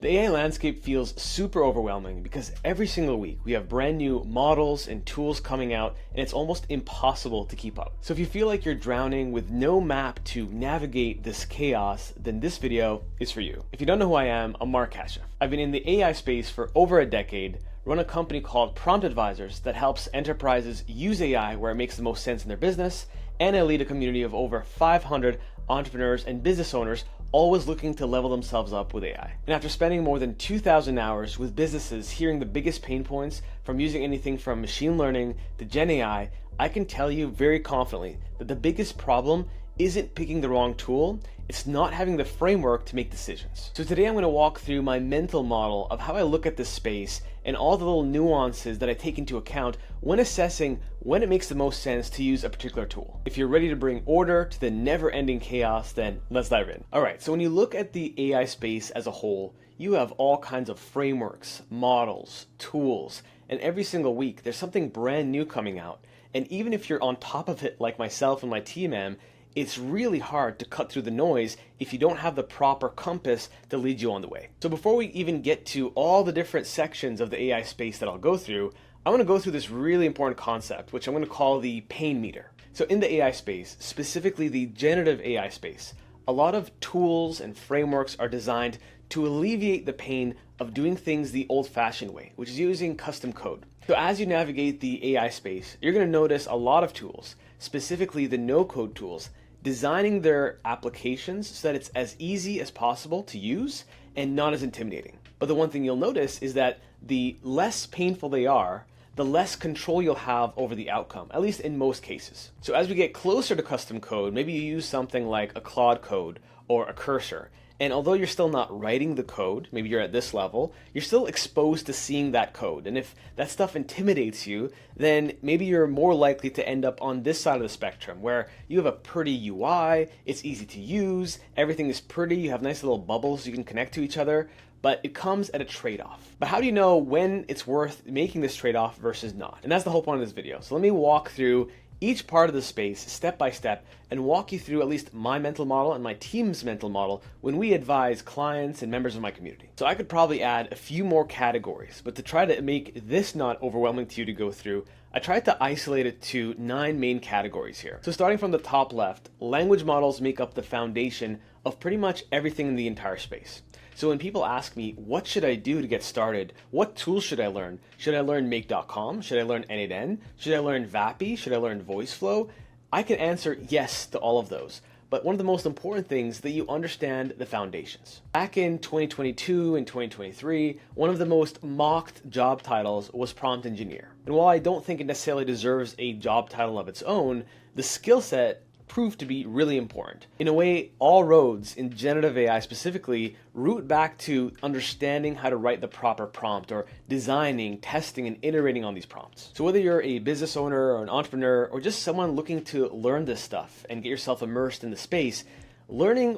The AI landscape feels super overwhelming because every single week we have brand new models and tools coming out, and it's almost impossible to keep up. So if you feel like you're drowning with no map to navigate this chaos, then this video is for you. If you don't know who I am, I'm Mark Kasha. I've been in the AI space for over a decade, run a company called Prompt Advisors that helps enterprises use AI where it makes the most sense in their business, and I lead a community of over 500 entrepreneurs and business owners always looking to level themselves up with AI. And after spending more than 2,000 hours with businesses hearing the biggest pain points from using anything from machine learning to Gen AI, I can tell you very confidently that the biggest problem isn't picking the wrong tool, it's not having the framework to make decisions. So today I'm going to walk through my mental model of how I look at this space and all the little nuances that I take into account when assessing when it makes the most sense to use a particular tool. If you're ready to bring order to the never-ending chaos, then let's dive in. Alright, so when you look at the AI space as a whole, you have all kinds of frameworks, models, tools, and every single week there's something brand new coming out. And even if you're on top of it like myself and my team am, it's really hard to cut through the noise if you don't have the proper compass to lead you on the way. So before we even get to all the different sections of the AI space that I'll go through, I want to go through this really important concept, which I'm going to call the pain meter. So in the AI space, specifically the generative AI space, a lot of tools and frameworks are designed to alleviate the pain of doing things the old-fashioned way, which is using custom code. So as you navigate the AI space, you're going to notice a lot of tools, specifically the no-code tools, designing their applications so that it's as easy as possible to use and not as intimidating. But the one thing you'll notice is that the less painful they are, the less control you'll have over the outcome, at least in most cases. So as we get closer to custom code, maybe you use something like a Claude Code or a Cursor. And although you're still not writing the code, maybe you're at this level, you're still exposed to seeing that code. And if that stuff intimidates you, then maybe you're more likely to end up on this side of the spectrum where you have a pretty UI, it's easy to use, everything is pretty, you have nice little bubbles you can connect to each other, but it comes at a trade-off. But how do you know when it's worth making this trade-off versus not? And that's the whole point of this video. So let me walk through each part of the space step by step and walk you through at least my mental model and my team's mental model when we advise clients and members of my community. So I could probably add a few more categories, but to try to make this not overwhelming to you to go through, I tried to isolate it to 9 main categories here. So starting from the top left, language models make up the foundation of pretty much everything in the entire space. So when people ask me, what should I do to get started? What tools should I learn? Should I learn make.com? Should I learn N8N? Should I learn Vapi? Should I learn VoiceFlow? I can answer yes to all of those. But one of the most important things is that you understand the foundations. Back in 2022 and 2023, one of the most mocked job titles was prompt engineer. And while I don't think it necessarily deserves a job title of its own, the skill set proved to be really important. In a way, all roads in generative AI specifically root back to understanding how to write the proper prompt or designing, testing, and iterating on these prompts. So whether you're a business owner or an entrepreneur or just someone looking to learn this stuff and get yourself immersed in the space, learning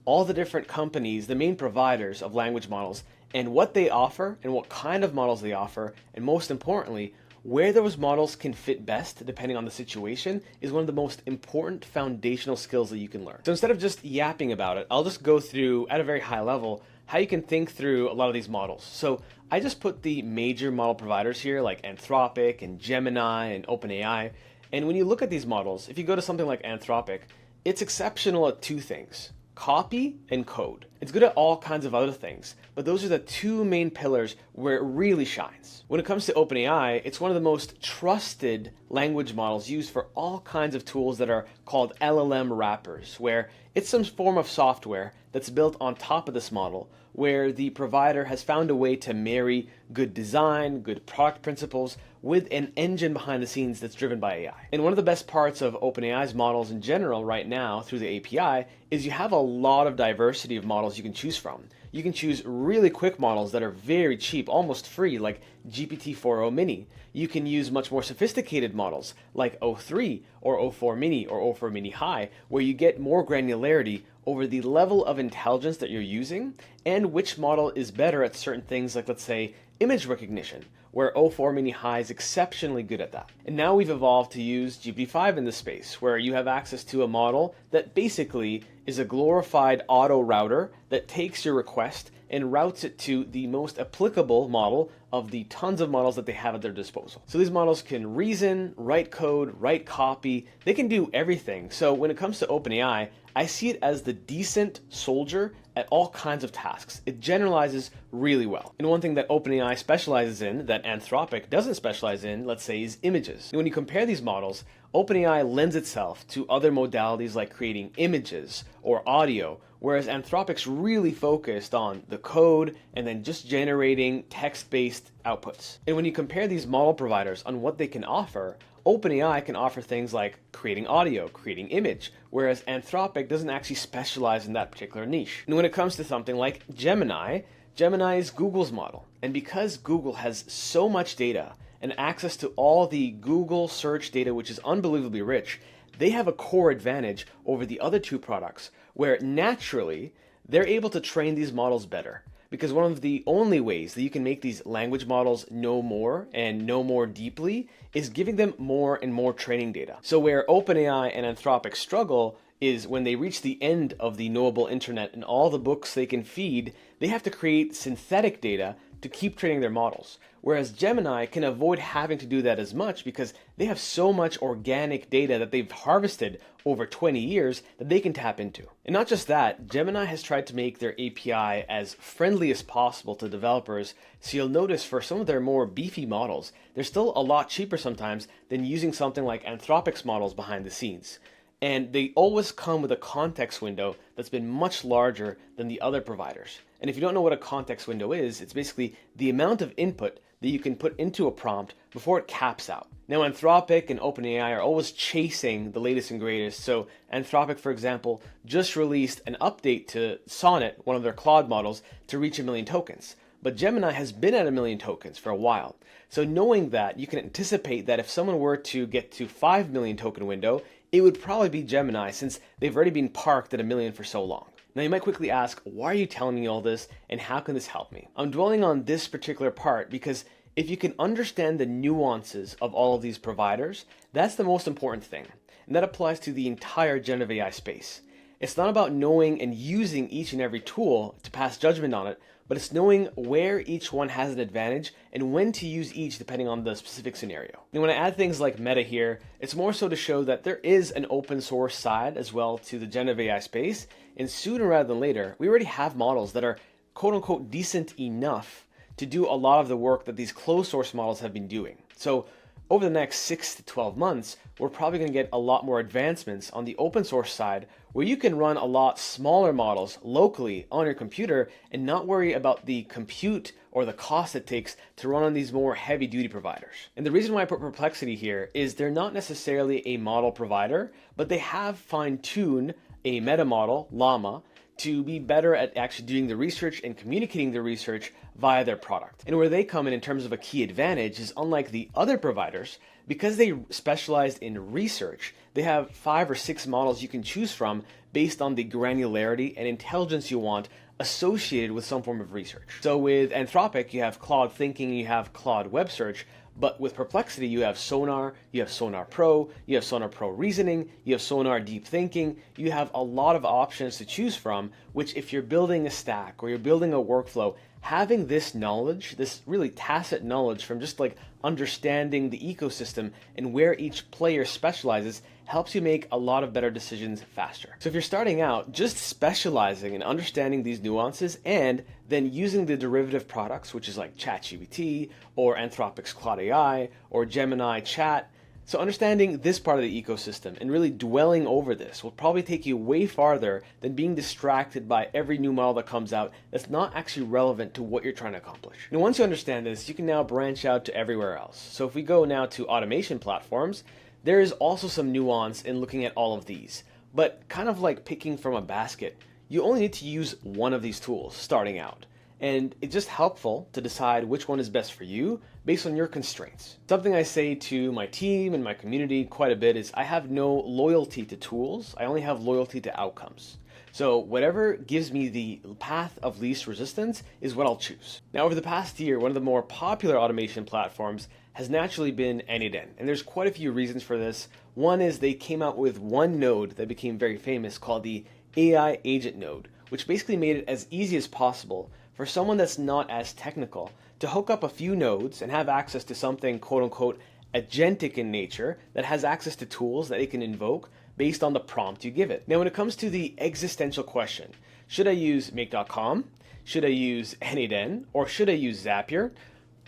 all the different companies, the main providers of language models, and what they offer and what kind of models they offer, and most importantly, where those models can fit best depending on the situation is one of the most important foundational skills that you can learn. So instead of just yapping about it, I'll just go through at a very high level how you can think through a lot of these models. So I just put the major model providers here like Anthropic and Gemini and OpenAI. And when you look at these models, if you go to something like Anthropic, it's exceptional at 2 things: copy and code. It's good at all kinds of other things, but those are the 2 main pillars where it really shines. When it comes to OpenAI, it's one of the most trusted language models used for all kinds of tools that are called LLM wrappers, where it's some form of software that's built on top of this model, where the provider has found a way to marry good design, good product principles, with an engine behind the scenes that's driven by AI. And one of the best parts of OpenAI's models in general right now through the API is you have a lot of diversity of models you can choose from. You can choose really quick models that are very cheap, almost free, like GPT-4o Mini. You can use much more sophisticated models like O3 or O4 Mini or O4 Mini High, where you get more granularity over the level of intelligence that you're using and which model is better at certain things like, let's say, image recognition, where O4 Mini High is exceptionally good at that. And now we've evolved to use GPT-5 in this space, where you have access to a model that basically is a glorified auto router that takes your request and routes it to the most applicable model of the tons of models that they have at their disposal. So these models can reason, write code, write copy, they can do everything. So when it comes to OpenAI, I see it as the decent soldier at all kinds of tasks. It generalizes really well. And one thing that OpenAI specializes in that Anthropic doesn't specialize in, let's say, is images. And when you compare these models, OpenAI lends itself to other modalities like creating images or audio, whereas Anthropic's really focused on the code and then just generating text-based outputs. And when you compare these model providers on what they can offer, OpenAI can offer things like creating audio, creating image, whereas Anthropic doesn't actually specialize in that particular niche. And when it comes to something like Gemini, Gemini is Google's model. And because Google has so much data and access to all the Google search data, which is unbelievably rich, they have a core advantage over the other two products, where naturally they're able to train these models better. Because one of the only ways that you can make these language models know more and know more deeply is giving them more and more training data. So where OpenAI and Anthropic struggle is when they reach the end of the knowable internet and all the books they can feed, they have to create synthetic data to keep training their models. Whereas Gemini can avoid having to do that as much because they have so much organic data that they've harvested over 20 years that they can tap into. And not just that, Gemini has tried to make their API as friendly as possible to developers, so you'll notice for some of their more beefy models, they're still a lot cheaper sometimes than using something like Anthropic's models behind the scenes. And they always come with a context window that's been much larger than the other providers. And if you don't know what a context window is, it's basically the amount of input that you can put into a prompt before it caps out. Now, Anthropic and OpenAI are always chasing the latest and greatest. So Anthropic, for example, just released an update to Sonnet, one of their Claude models, to reach 1 million tokens. But Gemini has been at 1 million tokens for a while. So knowing that, you can anticipate that if someone were to get to 5 million token window, it would probably be Gemini, since they've already been parked at 1 million for so long. Now you might quickly ask, why are you telling me all this and how can this help me? I'm dwelling on this particular part because if you can understand the nuances of all of these providers, that's the most important thing. And that applies to the entire generative AI space. It's not about knowing and using each and every tool to pass judgment on it, but it's knowing where each one has an advantage and when to use each depending on the specific scenario. And when I add things like meta here, it's more so to show that there is an open source side as well to the generative AI space, and sooner rather than later, we already have models that are quote unquote decent enough to do a lot of the work that these closed source models have been doing. So over the next 6 to 12 months, we're probably going to get a lot more advancements on the open source side where you can run a lot smaller models locally on your computer and not worry about the compute or the cost it takes to run on these more heavy duty providers. And the reason why I put Perplexity here is they're not necessarily a model provider, but they have fine-tuned a meta model, Llama, to be better at actually doing the research and communicating the research via their product. And where they come in terms of a key advantage is, unlike the other providers, because they specialized in research, they have 5 or 6 models you can choose from based on the granularity and intelligence you want associated with some form of research. So with Anthropic, you have Claude Thinking, you have Claude Web Search, but with Perplexity, you have Sonar, you have Sonar Pro, you have Sonar Pro Reasoning, you have Sonar Deep Thinking. You have a lot of options to choose from, which if you're building a stack or you're building a workflow, having this knowledge, this really tacit knowledge from just like understanding the ecosystem and where each player specializes helps you make a lot of better decisions faster. So if you're starting out, just specializing and understanding these nuances and then using the derivative products, which is like ChatGPT or Anthropic's Claude AI or Gemini Chat. So understanding this part of the ecosystem and really dwelling over this will probably take you way farther than being distracted by every new model that comes out that's not actually relevant to what you're trying to accomplish. And once you understand this, you can now branch out to everywhere else. So if we go now to automation platforms, there is also some nuance in looking at all of these. But kind of like picking from a basket, you only need to use one of these tools starting out. And it's just helpful to decide which one is best for you based on your constraints. Something I say to my team and my community quite a bit is I have no loyalty to tools, I only have loyalty to outcomes. So whatever gives me the path of least resistance is what I'll choose. Now over the past year, one of the more popular automation platforms has naturally been N8N, and there's quite a few reasons for this. One is they came out with one node that became very famous called the AI agent node, which basically made it as easy as possible for someone that's not as technical to hook up a few nodes and have access to something quote unquote agentic in nature that has access to tools that it can invoke based on the prompt you give it. Now, when it comes to the existential question, should I use make.com? Should I use n8n? Or should I use Zapier?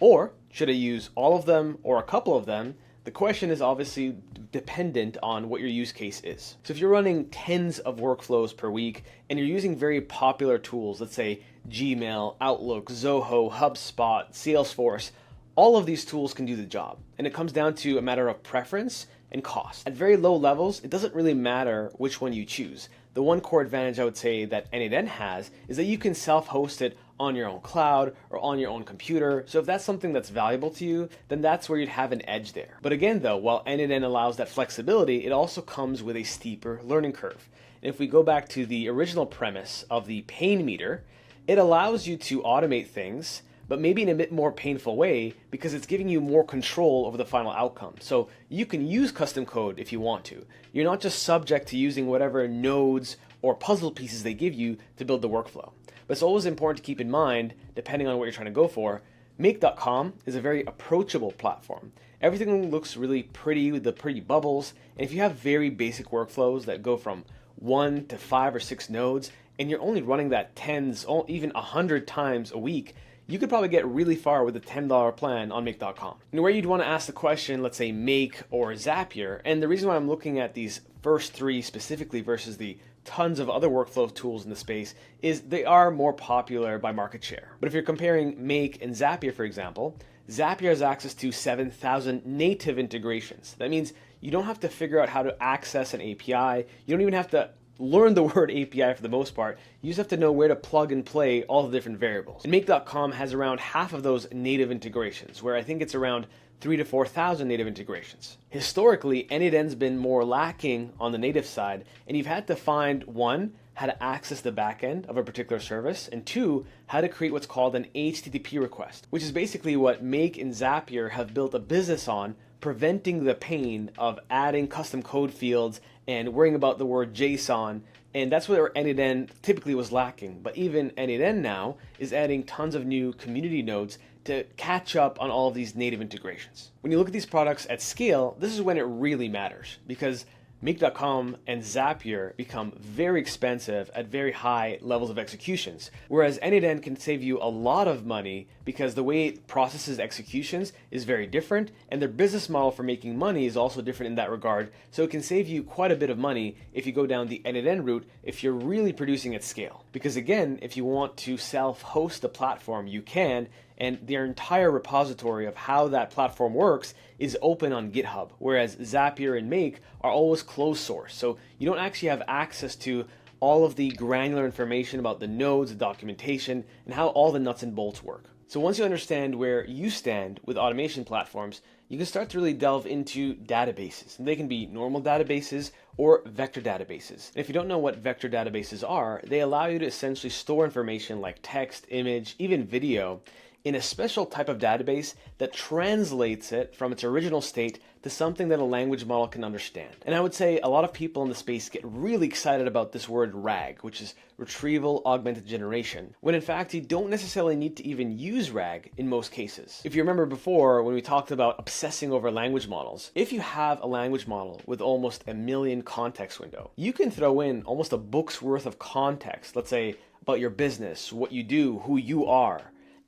Or should I use all of them or a couple of them? The question is obviously dependent on what your use case is. So if you're running tens of workflows per week and you're using very popular tools, let's say Gmail, Outlook, Zoho, HubSpot, Salesforce, all of these tools can do the job. And it comes down to a matter of preference and cost. At very low levels, it doesn't really matter which one you choose. The one core advantage I would say that n8n has is that you can self-host it on your own cloud or on your own computer. So if that's something that's valuable to you, then that's where you'd have an edge there. But again though, while n8n allows that flexibility, it also comes with a steeper learning curve. And if we go back to the original premise of the pain meter, it allows you to automate things, but maybe in a bit more painful way because it's giving you more control over the final outcome. So you can use custom code if you want to. You're not just subject to using whatever nodes or puzzle pieces they give you to build the workflow. But it's always important to keep in mind, depending on what you're trying to go for, make.com is a very approachable platform. Everything looks really pretty with the pretty bubbles, and if you have very basic workflows that go from 1 to 5 or 6 nodes, and you're only running that tens, or even 100 times a week, you could probably get really far with a $10 plan on make.com. And where you'd want to ask the question, let's say Make or Zapier, and the reason why I'm looking at these first 3 specifically versus the tons of other workflow tools in the space is they are more popular by market share. But if you're comparing Make and Zapier, for example, Zapier has access to 7,000 native integrations. That means you don't have to figure out how to access an API. You don't even have to learn the word API for the most part. You just have to know where to plug and play all the different variables. And Make.com has around half of those native integrations, where I think it's around 3,000 to 4,000 native integrations. Historically, n8n's been more lacking on the native side, and you've had to find, 1, how to access the backend of a particular service, and 2, how to create what's called an HTTP request, which is basically what Make and Zapier have built a business on, preventing the pain of adding custom code fields and worrying about the word JSON. And that's where n8n typically was lacking. But even n8n now is adding tons of new community nodes to catch up on all of these native integrations. When you look at these products at scale, this is when it really matters, because Make.com and Zapier become very expensive at very high levels of executions, whereas n8n can save you a lot of money because the way it processes executions is very different, and their business model for making money is also different in that regard, so it can save you quite a bit of money if you go down the n8n route if you're really producing at scale. Because again, if you want to self-host a platform, you can, and their entire repository of how that platform works is open on GitHub, whereas Zapier and Make are always closed source. So you don't actually have access to all of the granular information about the nodes, the documentation, and how all the nuts and bolts work. So once you understand where you stand with automation platforms, you can start to really delve into databases. And they can be normal databases or vector databases. And if you don't know what vector databases are, they allow you to essentially store information like text, image, even video in a special type of database that translates it from its original state to something that a language model can understand. And I would say a lot of people in the space get really excited about this word RAG, which is Retrieval Augmented Generation, when in fact you don't necessarily need to even use RAG in most cases. If you remember before when we talked about obsessing over language models, if you have a language model with almost 1 million context window, you can throw in almost a book's worth of context, let's say about your business, what you do, who you are,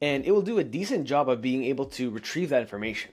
and it will do a decent job of being able to retrieve that information.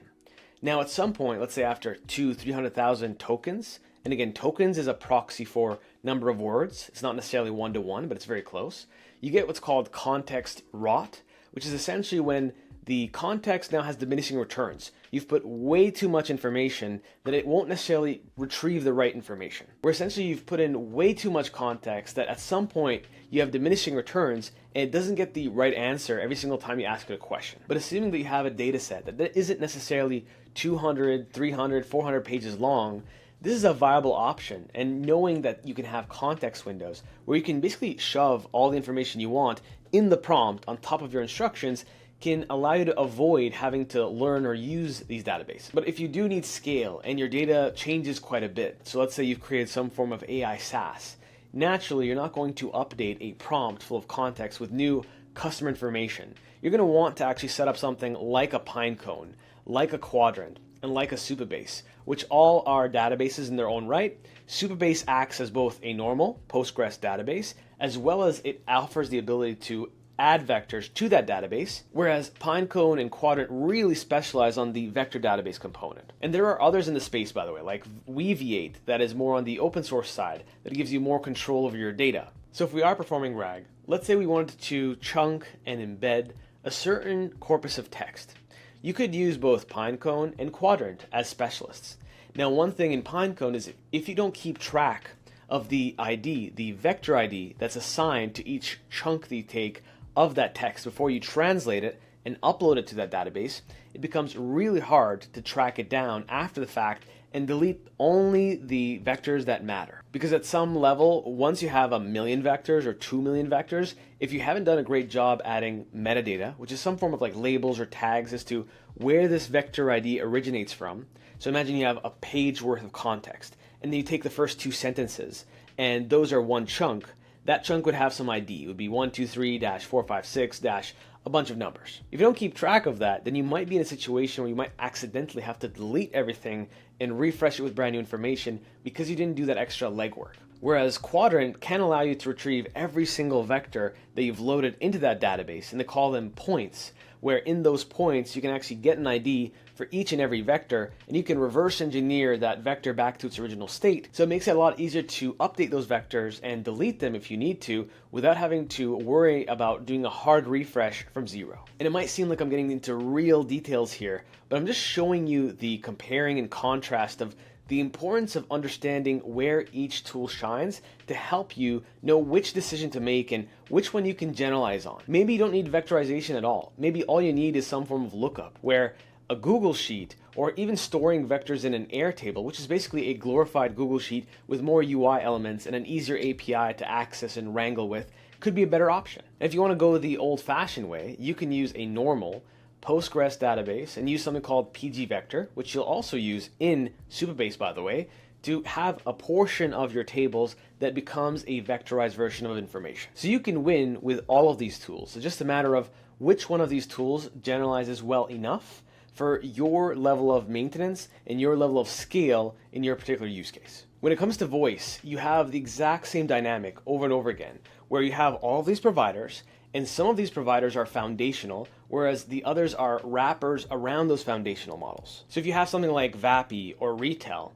Now at some point, let's say after 200,000-300,000 tokens, and again, tokens is a proxy for number of words. It's not necessarily 1-to-1, but it's very close. You get what's called context rot, which is essentially when the context now has diminishing returns. You've put way too much information that it won't necessarily retrieve the right information. Where essentially you've put in way too much context that at some point you have diminishing returns and it doesn't get the right answer every single time you ask it a question. But assuming that you have a data set that isn't necessarily 200, 300, 400 pages long, this is a viable option. And knowing that you can have context windows where you can basically shove all the information you want in the prompt on top of your instructions can allow you to avoid having to learn or use these databases. But if you do need scale and your data changes quite a bit, so let's say you've created some form of AI SaaS, naturally you're not going to update a prompt full of context with new customer information, you're going to want to actually set up something like a Pinecone, like a Qdrant, and like a Supabase, which all are databases in their own right. Supabase acts as both a normal Postgres database, as well as it offers the ability to add vectors to that database, whereas Pinecone and Qdrant really specialize on the vector database component. And there are others in the space, by the way, like Weaviate, that is more on the open source side, that gives you more control over your data. So if we are performing RAG, let's say we wanted to chunk and embed a certain corpus of text. You could use both Pinecone and Qdrant as specialists. Now, one thing in Pinecone is if you don't keep track of the ID, the vector ID that's assigned to each chunk that you take of that text before you translate it and upload it to that database, it becomes really hard to track it down after the fact and delete only the vectors that matter. Because at some level, once you have 1 million vectors or 2 million vectors, if you haven't done a great job adding metadata, which is some form of like labels or tags as to where this vector ID originates from. So imagine you have a page worth of context, and then you take the first 2 sentences, and those are one chunk. That chunk would have some ID. It would be 123-456- a bunch of numbers. If you don't keep track of that, then you might be in a situation where you might accidentally have to delete everything and refresh it with brand new information because you didn't do that extra legwork. Whereas Qdrant can allow you to retrieve every single vector that you've loaded into that database, and they call them points, where in those points you can actually get an ID for each and every vector, and you can reverse engineer that vector back to its original state. So it makes it a lot easier to update those vectors and delete them if you need to without having to worry about doing a hard refresh from zero. And it might seem like I'm getting into real details here, but I'm just showing you the comparing and contrast of the importance of understanding where each tool shines to help you know which decision to make and which one you can generalize on. Maybe you don't need vectorization at all. Maybe all you need is some form of lookup, where a Google Sheet, or even storing vectors in an Airtable, which is basically a glorified Google Sheet with more UI elements and an easier API to access and wrangle with, could be a better option. And if you want to go the old-fashioned way, you can use a normal Postgres database and use something called pgvector, which you'll also use in Supabase, by the way, to have a portion of your tables that becomes a vectorized version of information. So you can win with all of these tools. It's just a matter of which one of these tools generalizes well enough for your level of maintenance and your level of scale in your particular use case. When it comes to voice, you have the exact same dynamic over and over again, where you have all of these providers, and some of these providers are foundational, whereas the others are wrappers around those foundational models. So if you have something like Vapi or Retell,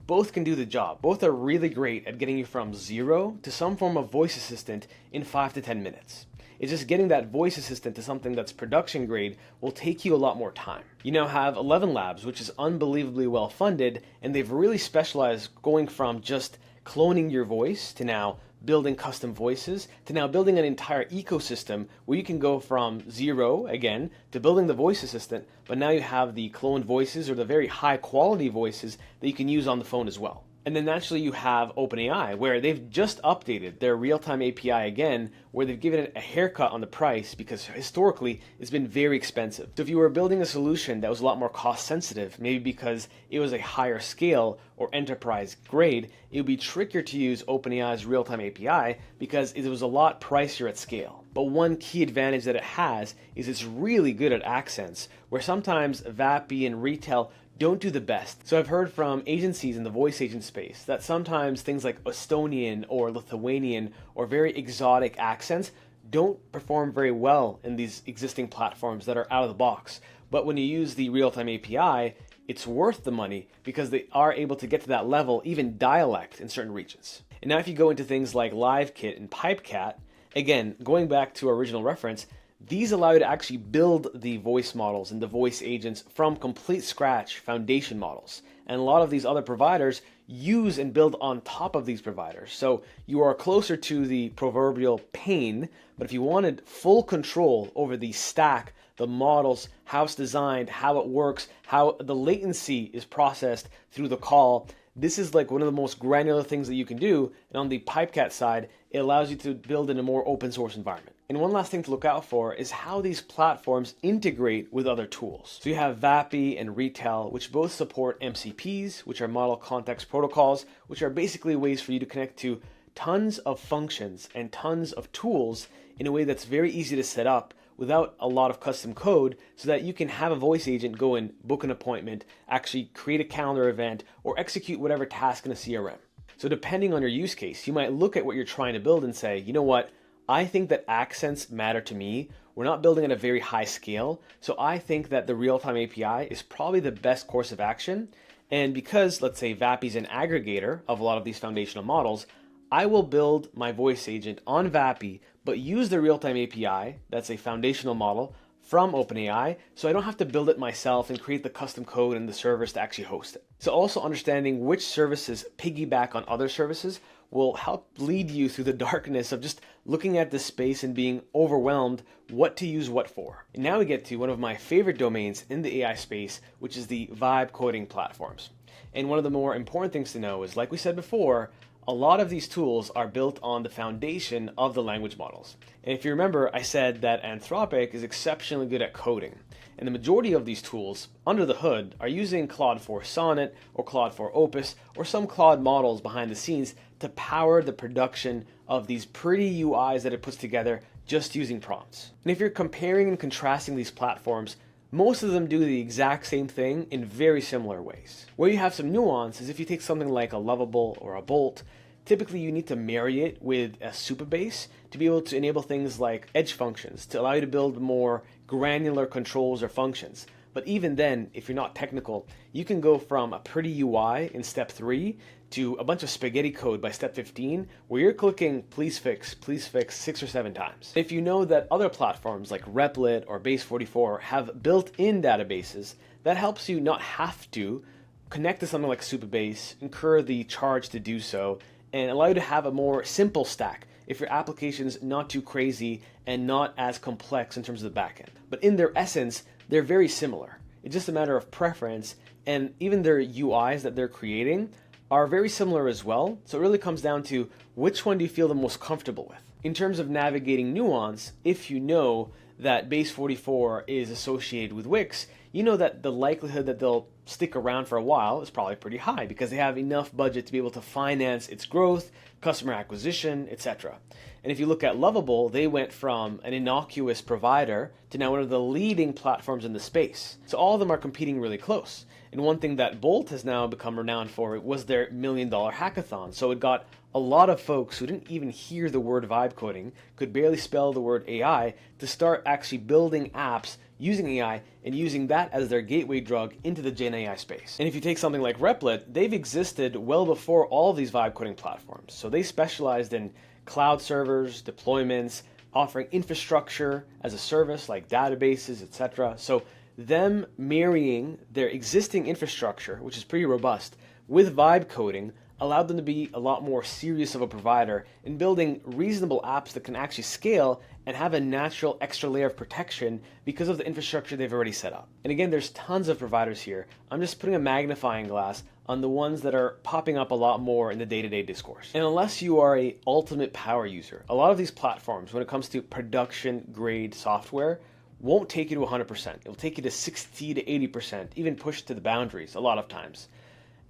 both can do the job. Both are really great at getting you from 0 to some form of voice assistant in 5 to 10 minutes. It's just getting that voice assistant to something that's production grade will take you a lot more time. You now have 11 Labs, which is unbelievably well funded, and they've really specialized going from just cloning your voice to now building custom voices to now building an entire ecosystem where you can go from 0 again to building the voice assistant, but now you have the cloned voices or the very high quality voices that you can use on the phone as well. And then naturally you have OpenAI, where they've just updated their Realtime API again, where they've given it a haircut on the price because historically it's been very expensive. So if you were building a solution that was a lot more cost sensitive, maybe because it was a higher scale or enterprise grade, it would be trickier to use OpenAI's Realtime API because it was a lot pricier at scale. But one key advantage that it has is it's really good at accents, where sometimes Vapi and Retell don't do the best. So I've heard from agencies in the voice agent space that sometimes things like Estonian or Lithuanian or very exotic accents don't perform very well in these existing platforms that are out of the box. But when you use the Realtime API, it's worth the money because they are able to get to that level, even dialect in certain regions. And now if you go into things like LiveKit and PipeCat, again, going back to our original reference, these allow you to actually build the voice models and the voice agents from complete scratch foundation models. And a lot of these other providers use and build on top of these providers. So you are closer to the proverbial pain, but if you wanted full control over the stack, the models, how it's designed, how it works, how the latency is processed through the call, this is like one of the most granular things that you can do. And on the PipeCat side, it allows you to build in a more open source environment. And one last thing to look out for is how these platforms integrate with other tools. So you have Vapi and Retell, which both support MCPs, which are model context protocols, which are basically ways for you to connect to tons of functions and tons of tools in a way that's very easy to set up without a lot of custom code, so that you can have a voice agent go and book an appointment, actually create a calendar event, or execute whatever task in a CRM. So depending on your use case, you might look at what you're trying to build and say, you know what, I think that accents matter to me. We're not building at a very high scale, so I think that the Realtime API is probably the best course of action. And because, let's say, Vapi is an aggregator of a lot of these foundational models, I will build my voice agent on Vapi, but use the Realtime API, that's a foundational model, from OpenAI, so I don't have to build it myself and create the custom code and the servers to actually host it. So also understanding which services piggyback on other services will help lead you through the darkness of just looking at this space and being overwhelmed what to use what for. And now we get to one of my favorite domains in the AI space, which is the vibe coding platforms. And one of the more important things to know is, like we said before, a lot of these tools are built on the foundation of the language models. And if you remember, I said that Anthropic is exceptionally good at coding. And the majority of these tools, under the hood, are using Claude 4 Sonnet or Claude 4 Opus or some Claude models behind the scenes to power the production of these pretty UIs that it puts together just using prompts. And if you're comparing and contrasting these platforms, most of them do the exact same thing in very similar ways. Where you have some nuance is if you take something like a Lovable or a Bolt, typically you need to marry it with a Supabase to be able to enable things like edge functions to allow you to build more granular controls or functions. But even then, if you're not technical, you can go from a pretty UI in step 3 to a bunch of spaghetti code by step 15, where you're clicking please fix 6 or 7 times. If you know that other platforms like Replit or Base44 have built-in databases, that helps you not have to connect to something like Supabase, incur the charge to do so, and allow you to have a more simple stack if your application's not too crazy and not as complex in terms of the backend. But in their essence, they're very similar. It's just a matter of preference, and even their UIs that they're creating are very similar as well. So it really comes down to which one do you feel the most comfortable with. In terms of navigating nuance, if you know that Base44 is associated with Wix, you know that the likelihood that they'll stick around for a while is probably pretty high because they have enough budget to be able to finance its growth, customer acquisition, etc. And if you look at Lovable, they went from an innocuous provider to now one of the leading platforms in the space. So all of them are competing really close. And one thing that Bolt has now become renowned for was their $1 million hackathon. So it got a lot of folks who didn't even hear the word vibe coding, could barely spell the word AI, to start actually building apps using AI and using that as their gateway drug into the Gen AI space. And if you take something like Replit, they've existed well before all of these vibe coding platforms. So they specialized in cloud servers, deployments, offering infrastructure as a service like databases, etc. So them marrying their existing infrastructure, which is pretty robust, with vibe coding allowed them to be a lot more serious of a provider in building reasonable apps that can actually scale and have a natural extra layer of protection because of the infrastructure they've already set up. And again, there's tons of providers here. I'm just putting a magnifying glass on the ones that are popping up a lot more in the day-to-day discourse. And unless you are a ultimate power user, a lot of these platforms, when it comes to production grade software, won't take you to 100%. It'll take you to 60 to 80%, even push to the boundaries a lot of times.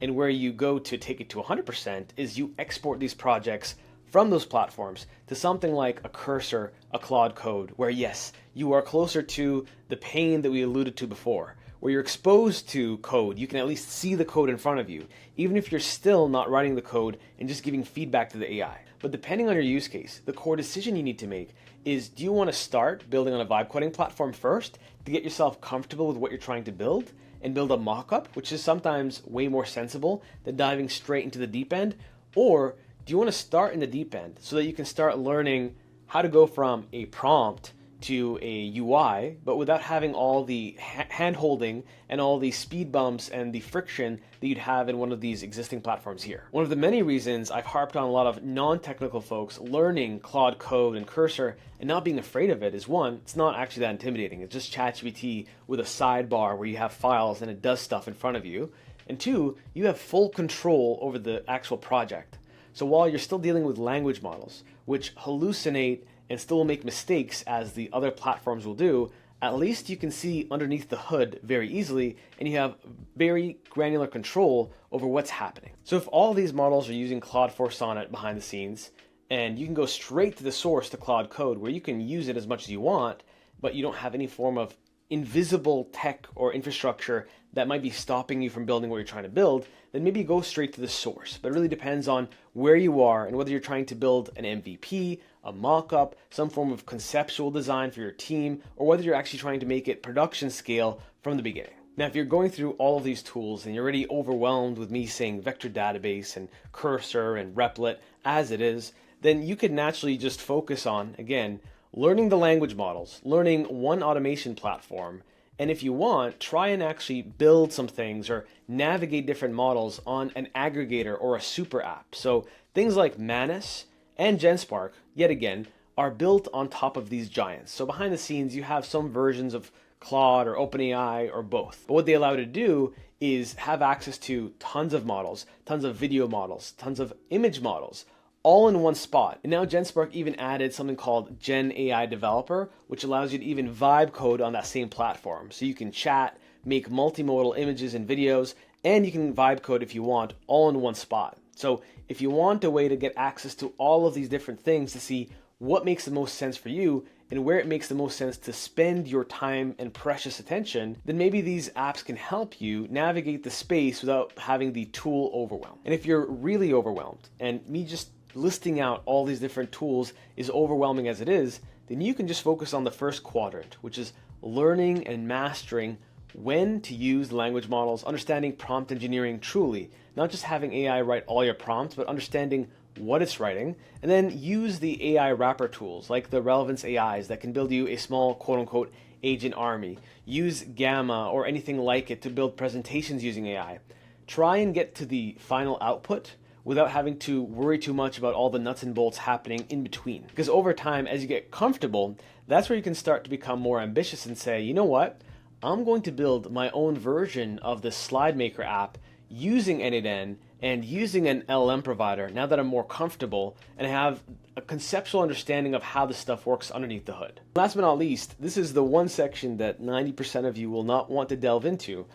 And where you go to take it to 100% is you export these projects from those platforms to something like a Cursor, a Claude Code, where yes, you are closer to the pain that we alluded to before, where you're exposed to code, you can at least see the code in front of you, even if you're still not writing the code and just giving feedback to the AI. But depending on your use case, the core decision you need to make is, do you want to start building on a vibe coding platform first to get yourself comfortable with what you're trying to build and build a mock-up, which is sometimes way more sensible than diving straight into the deep end? Or do you want to start in the deep end so that you can start learning how to go from a prompt to a UI, but without having all the hand-holding and all the speed bumps and the friction that you'd have in one of these existing platforms here? One of the many reasons I've harped on a lot of non-technical folks learning Claude Code and Cursor and not being afraid of it is, one, it's not actually that intimidating. It's just ChatGPT with a sidebar where you have files and it does stuff in front of you. And two, you have full control over the actual project. So while you're still dealing with language models, which hallucinate and still make mistakes as the other platforms will do, at least you can see underneath the hood very easily, and you have very granular control over what's happening. So if all these models are using Claude 4 Sonnet behind the scenes, and you can go straight to the source, to Claude Code, where you can use it as much as you want, but you don't have any form of invisible tech or infrastructure that might be stopping you from building what you're trying to build, then maybe go straight to the source. But it really depends on where you are and whether you're trying to build an MVP, a mock-up, some form of conceptual design for your team, or whether you're actually trying to make it production scale from the beginning. Now, if you're going through all of these tools and you're already overwhelmed with me saying vector database and cursor and Replit as it is, then you could naturally just focus on, again, learning the language models, learning one automation platform, and if you want, try and actually build some things or navigate different models on an aggregator or a super app. So things like Manus and GenSpark, yet again, are built on top of these giants. So behind the scenes, you have some versions of Claude or OpenAI or both. But what they allow you to do is have access to tons of models, tons of video models, tons of image models, all in one spot. And now GenSpark even added something called Gen AI Developer, which allows you to even vibe code on that same platform. So you can chat, make multimodal images and videos, and you can vibe code if you want, all in one spot. So if you want a way to get access to all of these different things to see what makes the most sense for you and where it makes the most sense to spend your time and precious attention, then maybe these apps can help you navigate the space without having the tool overwhelm. And if you're really overwhelmed, and me just listing out all these different tools is overwhelming as it is, then you can just focus on the first quadrant, which is learning and mastering when to use the language models, understanding prompt engineering truly, not just having AI write all your prompts, but understanding what it's writing, and then use the AI wrapper tools like the relevance AIs that can build you a small quote-unquote agent army. Use Gamma or anything like it to build presentations using AI. Try and get to the final output without having to worry too much about all the nuts and bolts happening in between. Because over time, as you get comfortable, that's where you can start to become more ambitious and say, you know what? I'm going to build my own version of the slide maker app using n8n and using an LLM provider now that I'm more comfortable and have a conceptual understanding of how this stuff works underneath the hood. Last but not least, this is the one section that 90% of you will not want to delve into.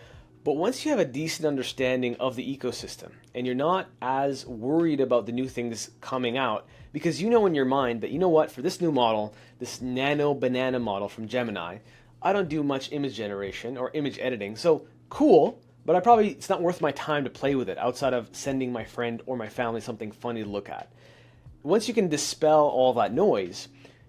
But once you have a decent understanding of the ecosystem and you're not as worried about the new things coming out, because you know in your mind that, you know what, for this new model, this nano banana model from Gemini, I don't do much image generation or image editing. So cool, but it's not worth my time to play with it outside of sending my friend or my family something funny to look at. Once you can dispel all that noise,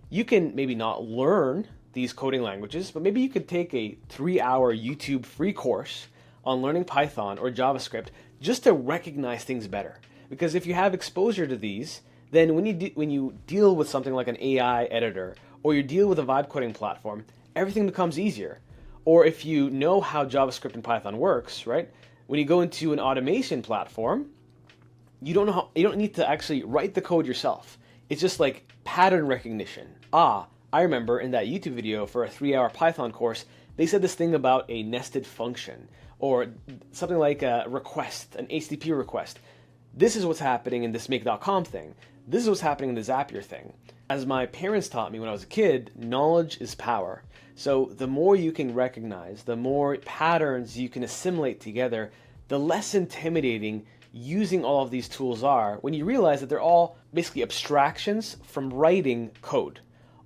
you can maybe not learn these coding languages, but maybe you could take a 3-hour YouTube free course on learning Python or JavaScript just to recognize things better. Because if you have exposure to these, then when you deal with something like an AI editor or you deal with a vibe coding platform, everything becomes easier. Or if you know how JavaScript and Python works, right? When you go into an automation platform, you don't need to actually write the code yourself. It's just like pattern recognition. I remember in that YouTube video for a 3-hour Python course, they said this thing about a nested function, or something like a request, an HTTP request. This is what's happening in this make.com thing. This is what's happening in the Zapier thing. As my parents taught me when I was a kid, knowledge is power. So the more you can recognize, the more patterns you can assimilate together, the less intimidating using all of these tools are when you realize that they're all basically abstractions from writing code.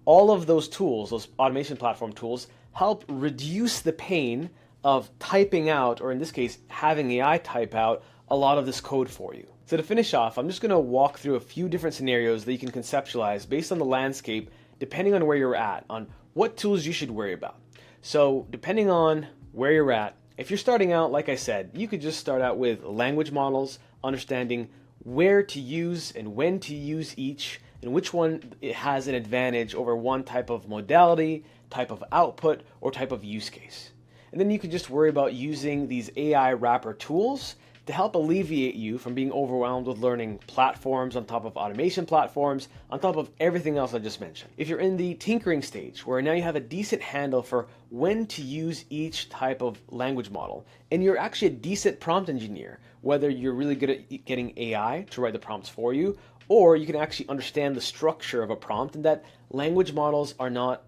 All of those tools, those automation platform tools, help reduce the pain of typing out, or in this case, having AI type out a lot of this code for you. So to finish off, I'm just going to walk through a few different scenarios that you can conceptualize based on the landscape, depending on where you're at, on what tools you should worry about. So depending on where you're at, if you're starting out, like I said, you could just start out with language models, understanding where to use and when to use each, and which one has an advantage over one type of modality, type of output, or type of use case. And then you can just worry about using these AI wrapper tools to help alleviate you from being overwhelmed with learning platforms on top of automation platforms, on top of everything else I just mentioned. If you're in the tinkering stage, where now you have a decent handle for when to use each type of language model, and you're actually a decent prompt engineer, whether you're really good at getting AI to write the prompts for you, or you can actually understand the structure of a prompt and that language models are not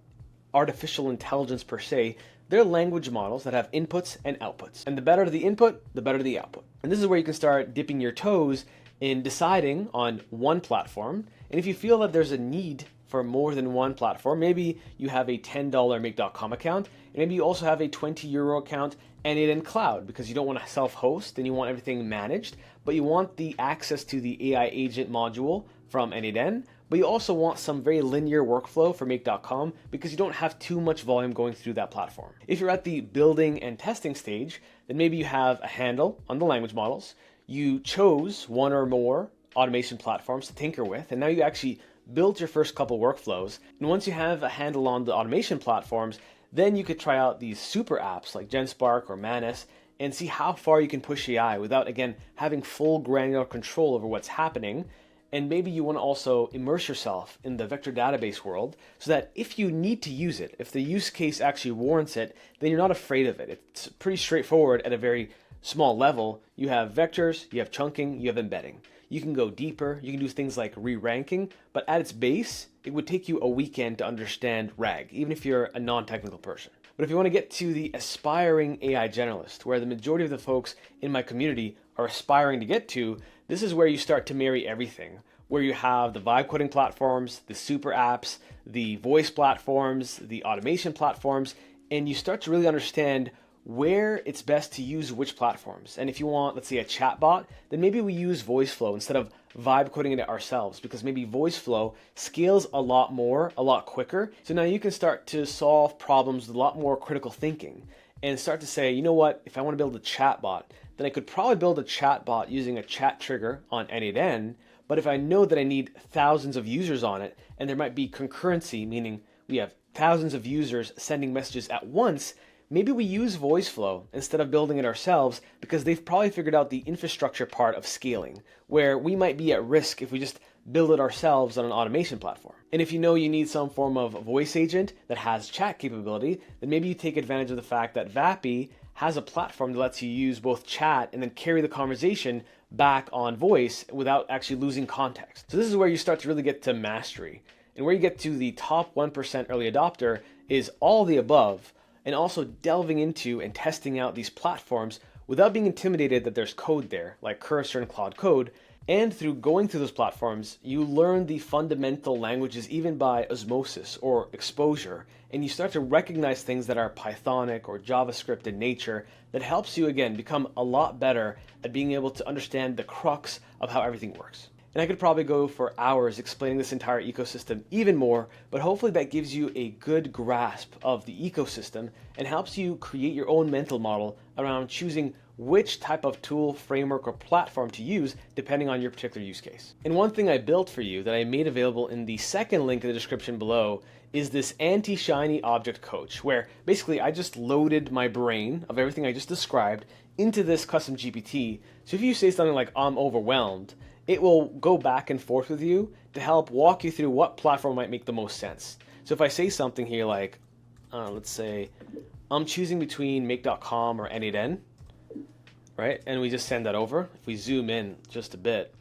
artificial intelligence per se. They're language models that have inputs and outputs. And the better the input, the better the output. And this is where you can start dipping your toes in deciding on one platform. And if you feel that there's a need for more than one platform, maybe you have a $10 make.com account, and maybe you also have a €20 account and it in cloud because you don't want to self-host and you want everything managed, but you want the access to the AI agent module from N8N, but you also want some very linear workflow for make.com because you don't have too much volume going through that platform. If you're at the building and testing stage, then maybe you have a handle on the language models. You chose one or more automation platforms to tinker with, and now you actually built your first couple workflows. And once you have a handle on the automation platforms, then you could try out these super apps like GenSpark or Manus and see how far you can push AI without, again, having full granular control over what's happening. And maybe you want to also immerse yourself in the vector database world so that if you need to use it, if the use case actually warrants it, then you're not afraid of it. It's pretty straightforward at a very small level. You have vectors, you have chunking, you have embedding. You can go deeper, you can do things like re-ranking, but at its base, it would take you a weekend to understand RAG, even if you're a non-technical person. But if you want to get to the aspiring AI generalist, where the majority of the folks in my community are aspiring to get to, this is where you start to marry everything, where you have the vibe coding platforms, the super apps, the voice platforms, the automation platforms, and you start to really understand where it's best to use which platforms. And if you want, let's say, a chatbot, then maybe we use VoiceFlow instead of vibe coding it ourselves, because maybe VoiceFlow scales a lot more, a lot quicker. So now you can start to solve problems with a lot more critical thinking and start to say, you know what, if I want to build a chatbot, then I could probably build a chatbot using a chat trigger on N8N. But if I know that I need thousands of users on it, and there might be concurrency, meaning we have thousands of users sending messages at once, maybe we use VoiceFlow instead of building it ourselves because they've probably figured out the infrastructure part of scaling, where we might be at risk if we just build it ourselves on an automation platform. And if you know you need some form of voice agent that has chat capability, then maybe you take advantage of the fact that Vapi has a platform that lets you use both chat and then carry the conversation back on voice without actually losing context. So this is where you start to really get to mastery. And where you get to the top 1% early adopter is all the above, and also delving into and testing out these platforms without being intimidated that there's code there, like Cursor and Claude Code. And through going through those platforms, you learn the fundamental languages even by osmosis or exposure, and you start to recognize things that are Pythonic or JavaScript in nature that helps you, again, become a lot better at being able to understand the crux of how everything works. And I could probably go for hours explaining this entire ecosystem even more, but hopefully that gives you a good grasp of the ecosystem and helps you create your own mental model around choosing which type of tool, framework, or platform to use depending on your particular use case. And one thing I built for you that I made available in the second link in the description below is this anti-shiny object coach, where basically I just loaded my brain of everything I just described into this custom GPT. So if you say something like, I'm overwhelmed, it will go back and forth with you to help walk you through what platform might make the most sense. So if I say something here like, let's say, I'm choosing between make.com or N8N, right? And we just send that over. If we zoom in just a bit.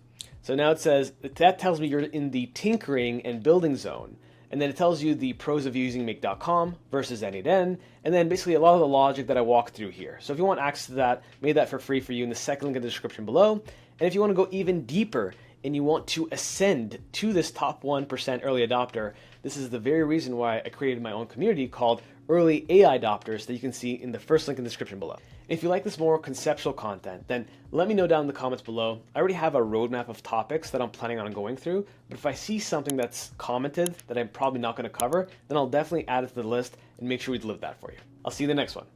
So now it says, that tells me you're in the tinkering and building zone. And then it tells you the pros of using make.com versus N8N, and then basically a lot of the logic that I walked through here. So if you want access to that, made that for free for you in the second link in the description below. And if you want to go even deeper and you want to ascend to this top 1% early adopter, this is the very reason why I created my own community called Early AI Adopters that you can see in the first link in the description below. If you like this more conceptual content, then let me know down in the comments below. I already have a roadmap of topics that I'm planning on going through, but if I see something that's commented that I'm probably not going to cover, then I'll definitely add it to the list and make sure we deliver that for you. I'll see you in the next one.